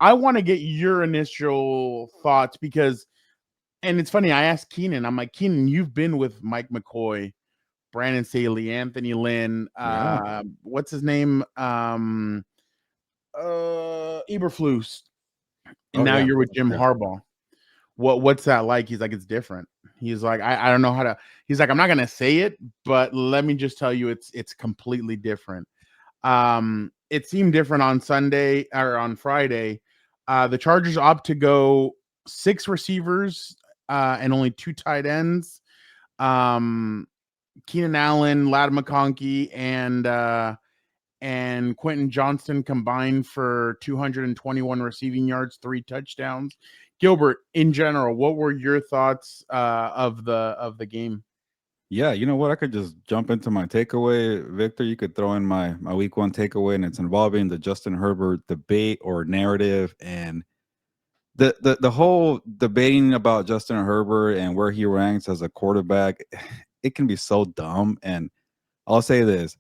I want to get your initial thoughts because, and it's funny, I asked Keenan, I'm like, Keenan, you've been with Mike McCoy, Brandon Staley, Anthony Lynn, Yeah. what's his name? Eberflus. And Oh now yeah. you're with Jim Yeah. Harbaugh. What's that like? He's like, it's different. He's like, I don't know how to, he's like, I'm not gonna say it, but let me just tell you it's completely different. It seemed different on Sunday or on Friday. The Chargers opt to go 6 receivers and only 2 tight ends. Keenan Allen, Ladd McConkey, and Quentin Johnston combined for 221 receiving yards, 3 touchdowns. Gilbert, in general, what were your thoughts of the game? Yeah, you know what? I could just jump into my takeaway. Victor, you could throw in my week one takeaway, and it's involving the Justin Herbert debate or narrative, and the whole debating about Justin Herbert and where he ranks as a quarterback. It can be so dumb. And I'll say this: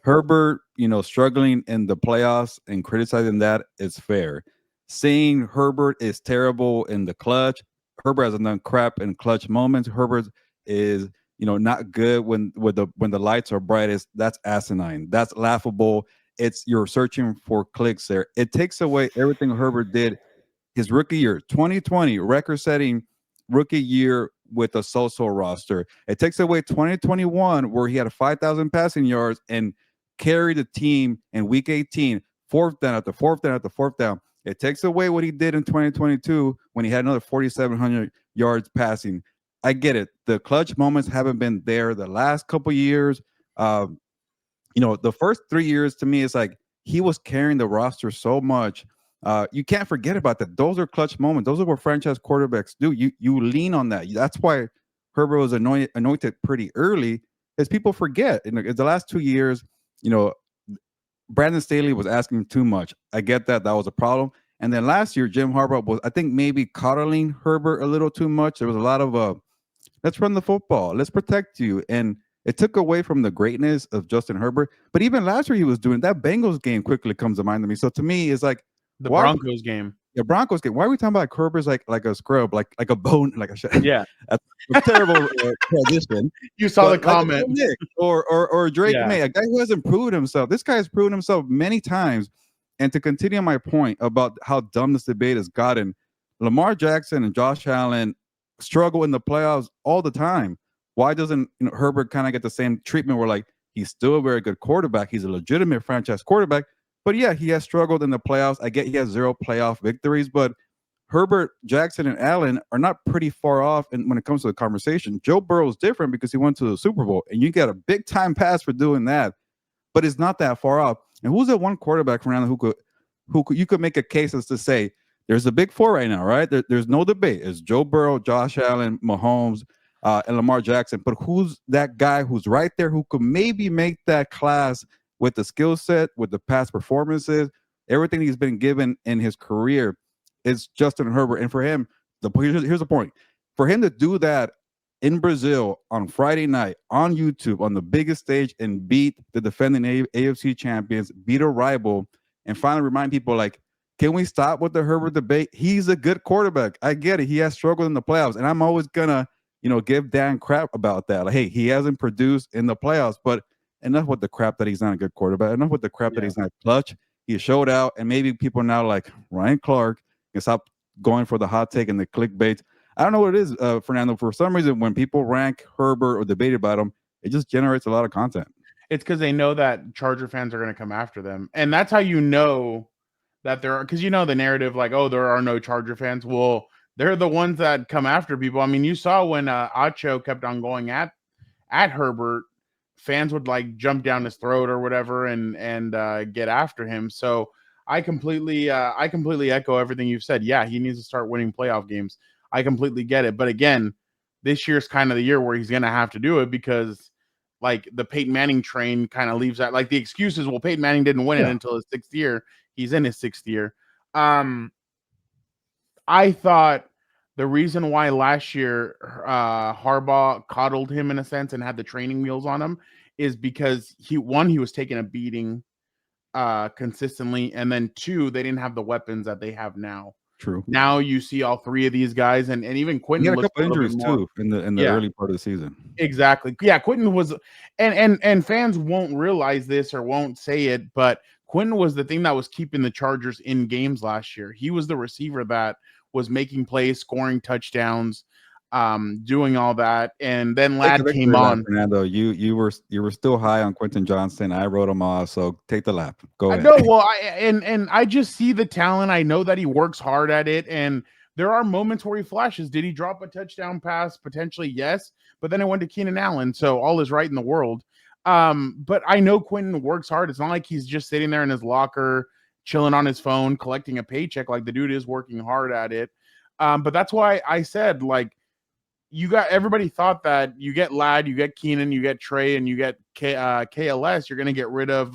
Herbert, struggling in the playoffs and criticizing that is fair. Saying Herbert is terrible in the clutch, Herbert hasn't done crap in clutch moments. Herbert is, not good when the lights are brightest. That's asinine. That's laughable. You're searching for clicks there. It takes away everything Herbert did his rookie year, 2020, record-setting rookie year with a so-so roster. It takes away 2021, where he had 5,000 passing yards and carried the team in Week 18, fourth down after fourth down after fourth down. It takes away what he did in 2022 when he had another 4,700 yards passing. I get it. The clutch moments haven't been there the last couple years. The first 3 years to me is like he was carrying the roster so much. You can't forget about that. Those are clutch moments. Those are what franchise quarterbacks do. You lean on that. That's why Herbert was anointed pretty early, as people forget. In the last 2 years, you know, Brandon Staley was asking too much. I get that. That was a problem. And then last year, Jim Harbaugh was, I think, maybe coddling Herbert a little too much. There was a lot of let's run the football, let's protect you, and it took away from the greatness of Justin Herbert. But even last year, he was doing that. Bengals game quickly comes to mind to me. So to me, it's like, The why Broncos game. the Broncos game? Why are we talking about Herbert's like a scrub, like a bone, like a Yeah. that's a terrible transition. You saw the But like a comment. Bo Nick or Drake Yeah. May, a guy who hasn't proven himself. This guy has proven himself many times. And to continue my point about how dumb this debate has gotten, Lamar Jackson and Josh Allen struggle in the playoffs all the time. Why doesn't Herbert kind of get the same treatment where like he's still a very good quarterback? He's a legitimate franchise quarterback. But yeah, he has struggled in the playoffs. I get he has 0 playoff victories, but Herbert, Jackson, and Allen are not pretty far off when it comes to the conversation. Joe Burrow is different because he went to the Super Bowl, and you get a big time pass for doing that, but it's not that far off. And who's that one quarterback from around who could you could make a case as to say there's a big four right now, right? There's no debate. It's Joe Burrow, Josh Allen, Mahomes, and Lamar Jackson. But who's that guy who's right there who could maybe make that class with the skill set, with the past performances, everything he's been given in his career? Is Justin Herbert. And for him, here's the point. For him to do that in Brazil on Friday night on YouTube on the biggest stage and beat the defending AFC champions, beat a rival, and finally remind people like, can we stop with the Herbert debate? He's a good quarterback. I get it. He has struggled in the playoffs, and I'm always gonna, give Dan crap about that. Like, hey, he hasn't produced in the playoffs, but enough with the crap that he's not a good quarterback. Enough with the crap that he's not clutch. He showed out, and maybe people now like Ryan Clark can stop going for the hot take and the clickbait. I don't know what it is, Fernando. For some reason, when people rank Herbert or debate about him, it just generates a lot of content. It's because they know that Charger fans are going to come after them. And that's how you know that there are, because the narrative like, oh, there are no Charger fans. Well, they're the ones that come after people. I mean, you saw when Acho kept on going at Herbert, fans would like jump down his throat or whatever and get after him. So I completely echo everything you've said. Yeah, he needs to start winning playoff games. I completely get it. But again, this year's kind of the year where he's going to have to do it because like the Peyton Manning train kind of leaves that, like the excuses. Well, Peyton Manning didn't win it until his 6th year. He's in his 6th year. I thought the reason why last year Harbaugh coddled him in a sense and had the training wheels on him is because he was taking a beating consistently, and then 2, they didn't have the weapons that they have now. True. Now you see all 3 of these guys, and even He Quentin had a looks couple a little bit injuries more. too in the Yeah, early part of the season. exactly. Yeah, Quentin was, and fans won't realize this or won't say it, but Quentin was the thing that was keeping the Chargers in games last year. He was the receiver that was making plays, scoring touchdowns, doing all that, and then Take a Lad came victory lap, on. Fernando. You were still high on Quentin Johnston. I wrote him off, so take the lap. Go I ahead. know. Well, and I just see the talent. I know that he works hard at it, and there are moments where he flashes. Did he drop a touchdown pass? Potentially, yes. But then it went to Keenan Allen, so all is right in the world. But I know Quentin works hard. It's not like he's just sitting there in his locker, chilling on his phone, collecting a paycheck. Like the dude is working hard at it. But that's why I said, like, you got everybody thought that you get Ladd, you get Keenan, you get Trey, and you get KLS, you're going to get rid of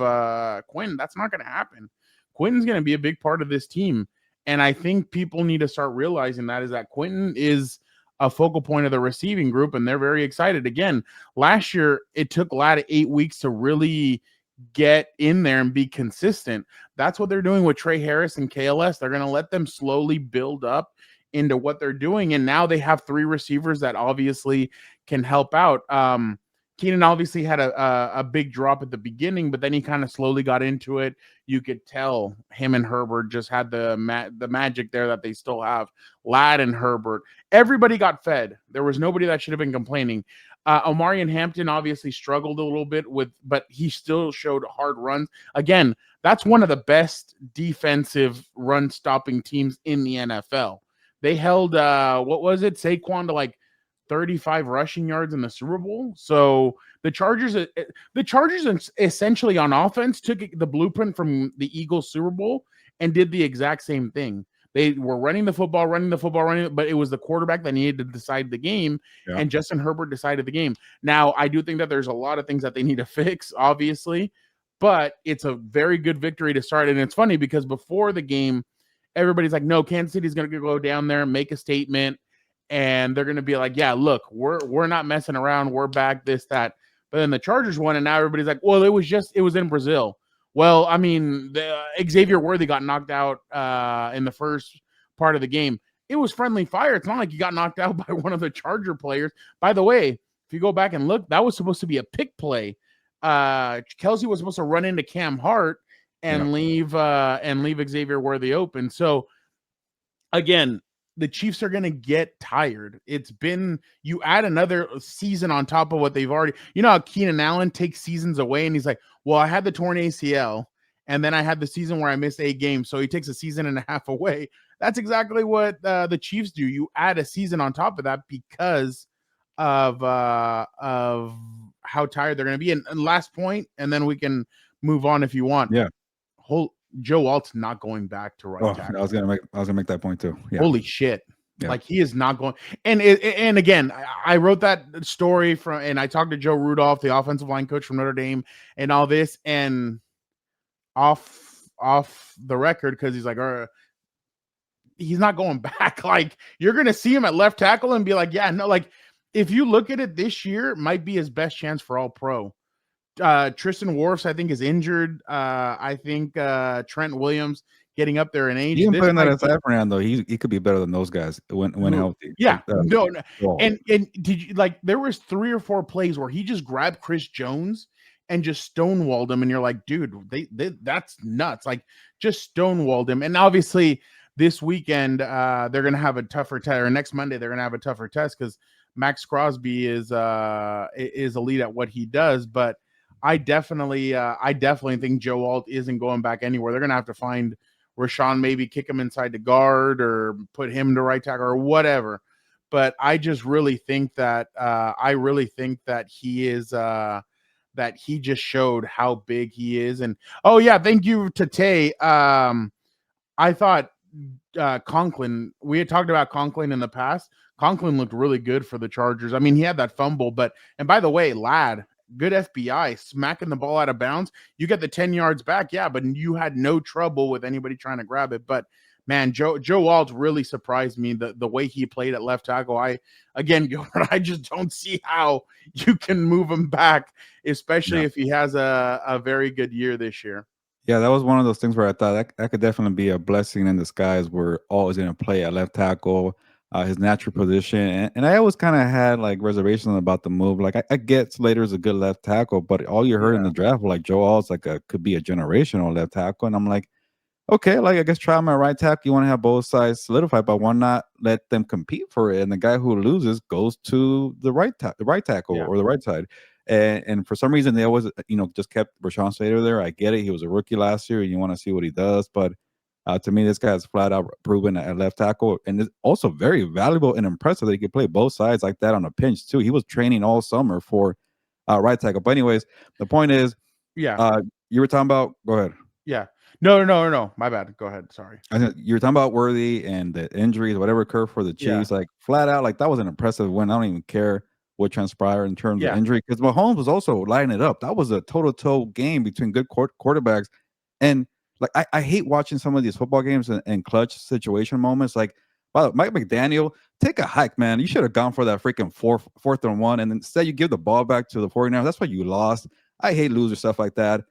Quentin. That's not going to happen. Quentin's going to be a big part of this team. And I think people need to start realizing that is that Quentin is a focal point of the receiving group, and they're very excited. Again, last year, it took Ladd 8 weeks to really get in there and be consistent. That's what they're doing with Trey Harris and KLS. They're going to let them slowly build up into what they're doing, and now they have 3 receivers that obviously can help out. Keenan obviously had a big drop at the beginning, but then he kind of slowly got into it. You could tell him and Herbert just had the magic there that they still have. Ladd and Herbert, everybody got fed. There was nobody that should have been complaining. Omarion Hampton obviously struggled a little bit but he still showed hard runs. Again, that's one of the best defensive run stopping teams in the NFL. They held what was it, Saquon to like 35 rushing yards in the Super Bowl. So the Chargers essentially on offense took the blueprint from the Eagles Super Bowl and did the exact same thing. They were running the football, but it was the quarterback that needed to decide the game, and Justin Herbert decided the game. Now, I do think that there's a lot of things that they need to fix, obviously, but it's a very good victory to start. And it's funny because before the game, everybody's like, no, Kansas City's going to go down there, make a statement, and they're going to be like, yeah, look, we're not messing around. We're back, this, that. But then the Chargers won, and now everybody's like, well, it was in Brazil. Well, I mean, Xavier Worthy got knocked out in the first part of the game. It was friendly fire. It's not like he got knocked out by one of the Charger players. By the way, if you go back and look, that was supposed to be a pick play. Kelsey was supposed to run into Cam Hart and leave Xavier Worthy open. So again, the Chiefs are going to get tired. It's been, you add another season on top of what they've already, you know how Keenan Allen takes seasons away and he's like, well, I had the torn ACL and then I had the season where I missed 8 games. So he takes a season and a half away. That's exactly what the Chiefs do. You add a season on top of that because of how tired they're going to be. And last point, and then we can move on if you want. Yeah. Joe Alt's not going back to right tackle. I was gonna make that point too. Yeah. Holy shit. Yeah. Like he is not going. And again, I wrote that story and I talked to Joe Rudolph, the offensive line coach from Notre Dame, and all this, and off the record, because he's like, he's not going back. Like you're gonna see him at left tackle and be like, yeah, no, like if you look at it this year, it might be his best chance for all pro. Tristan Wirfs, I think, is injured. I think Trent Williams getting up there in age. You can put in that aside for him, though. He could be better than those guys when healthy. Yeah, no. And did you like there was 3 or 4 plays where he just grabbed Chris Jones and just stonewalled him, and you're like, dude, they that's nuts. Like just stonewalled him. And obviously this weekend they're gonna have a tougher test, or next Monday they're gonna have a tougher test because Max Crosby is elite at what he does, but I definitely think Joe Alt isn't going back anywhere. He are going to have to find Rashawn, maybe kick him inside the guard or put him to right tackle or whatever. But I just really think that he is that he just showed how big he is. And oh yeah, thank you to Tay. I thought Conklin. We had talked about Conklin in the past. Conklin looked really good for the Chargers. I mean, he had that fumble, and by the way, Ladd. Good FBI, smacking the ball out of bounds. You get the 10 yards back, yeah, but you had no trouble with anybody trying to grab it. But man, Joe Alt really surprised me the way he played at left tackle. Gilbert, I just don't see how you can move him back, especially if he has a very good year this year. Yeah, that was one of those things where I thought that could definitely be a blessing in disguise. Where always going to play at left tackle, his natural position, and I always kind of had like reservations about the move. Like I get Slater's a good left tackle, but all you heard in Yeah, the draft were like Joe Alt's like a could be a generational left tackle, and I'm like, okay, like I guess try my right tackle. You want to have both sides solidified, but why not let them compete for it? And the guy who loses goes to the right tackle yeah, or the right side. And for some reason they always just kept Rashawn Slater there. I get it; he was a rookie last year, and you want to see what he does. But to me, this guy is flat out proven at left tackle, and it's also very valuable and impressive that he could play both sides like that on a pinch too. He was training all summer for right tackle. But anyways, the point is, yeah, uh, you were talking about. Go ahead. yeah. No, no, no, no. My bad. Go ahead. Sorry. I think you're talking about Worthy and the injuries, whatever occurred for the Yeah, Chiefs, like flat out, like that was an impressive win. I don't even care what transpired in terms of yeah, injury because Mahomes was also lighting it up. That was a toe-to-toe game between good quarterbacks. And like I hate watching some of these football games and clutch situation moments. Like, wow, Mike McDaniel, take a hike, man. You should have gone for that freaking fourth and one. And instead you give the ball back to the 49ers. That's why you lost. I hate loser stuff like that.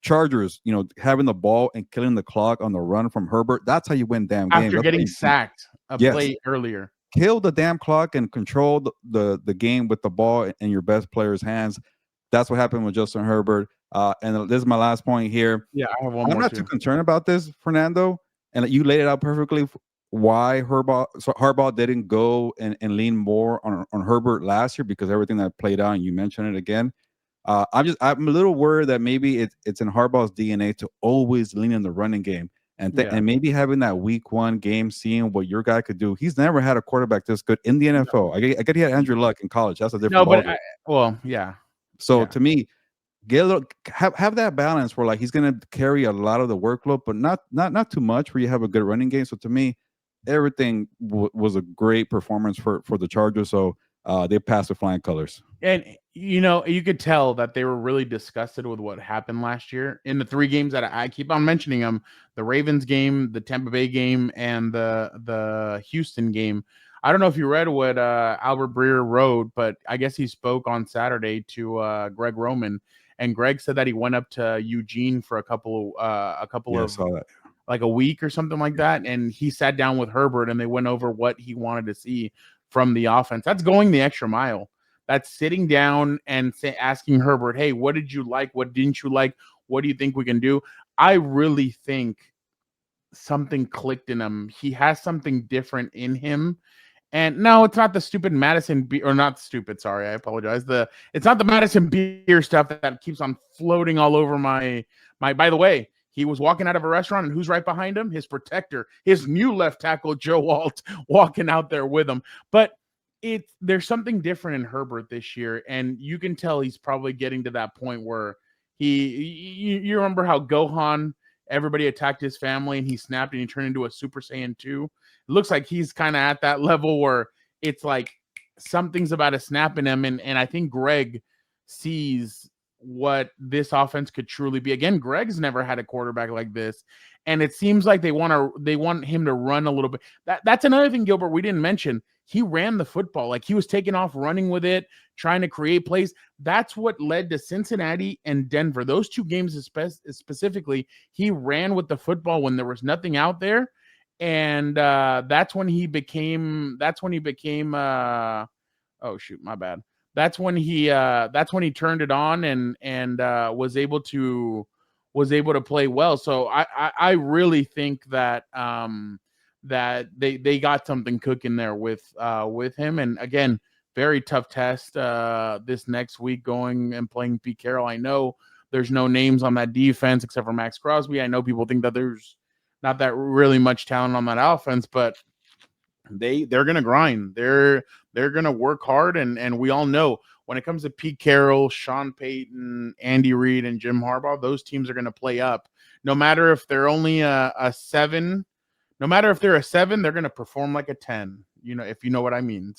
Chargers, having the ball and killing the clock on the run from Herbert. That's how you win damn games. after That's how getting you sacked a yes, play earlier. kill the damn clock and control the game with the ball in your best player's hands. That's what happened with Justin Herbert. And this is my last point here. Yeah, I have one I'm more not too too. concerned about this, Fernando, and you laid it out perfectly. Why Harbaugh didn't go and lean more on Herbert last year because everything that played out, and you mentioned it again. I'm a little worried that maybe it's in Harbaugh's DNA to always lean in the running game Yeah. and maybe having that week one game, seeing what your guy could do. He's never had a quarterback this good in the No, NFL. I get he had Andrew Luck in college. That's a no, different but ballgame. well, yeah, So yeah. to me, get a little have that balance where like he's gonna carry a lot of the workload, but not too much where you have a good running game. So to me, everything was a great performance for the Chargers. So they passed with flying colors. And you could tell that they were really disgusted with what happened last year in the three games that I keep on mentioning them: the Ravens game, the Tampa Bay game, and the Houston game. I don't know if you read what Albert Breer wrote, but I guess he spoke on Saturday to Greg Roman, and Greg said that he went up to Eugene for a couple Yeah, I of saw that. like a week or something like that, and he sat down with Herbert and they went over what he wanted to see from the offense. That's going the extra mile. That's sitting down and asking Herbert, "Hey, what did you like? What didn't you like? What do you think we can do?" I really think something clicked in him. He has something different in him. And no, it's not the stupid Madison beer, or not stupid. Sorry, I apologize. It's not the Madison beer stuff that keeps on floating all over my. By the way, he was walking out of a restaurant, and who's right behind him? His protector, his new left tackle, Joe Alt, walking out there with him. But there's something different in Herbert this year, and you can tell he's probably getting to that point where you remember how Gohan, everybody attacked his family and he snapped and he turned into a Super Saiyan 2. It looks like he's kind of at that level where it's like something's about to snap in him, and I think Greg sees what this offense could truly be. Again, Greg's never had a quarterback like this, and it seems like they want him to run a little bit. That's another thing, Gilbert, we didn't mention. He ran the football. Like, he was taking off running with it, trying to create plays. That's what led to Cincinnati and Denver. Those two games specifically, he ran with the football when there was nothing out there. And that's when he became oh shoot, my bad. That's when he turned it on and was able to play well. So I really think that that they got something cooking there with him. And again, very tough test this next week, going and playing Pete Carroll. I know there's no names on that defense except for Max Crosby. I know people think that there's not that really much talent on that offense, but they're gonna grind. They're gonna work hard, and we all know when it comes to Pete Carroll, Sean Payton, Andy Reid, and Jim Harbaugh, those teams are gonna play up. No matter if they're only a 7, no matter if they're a 7, they're gonna perform like a 10. If you know what I mean.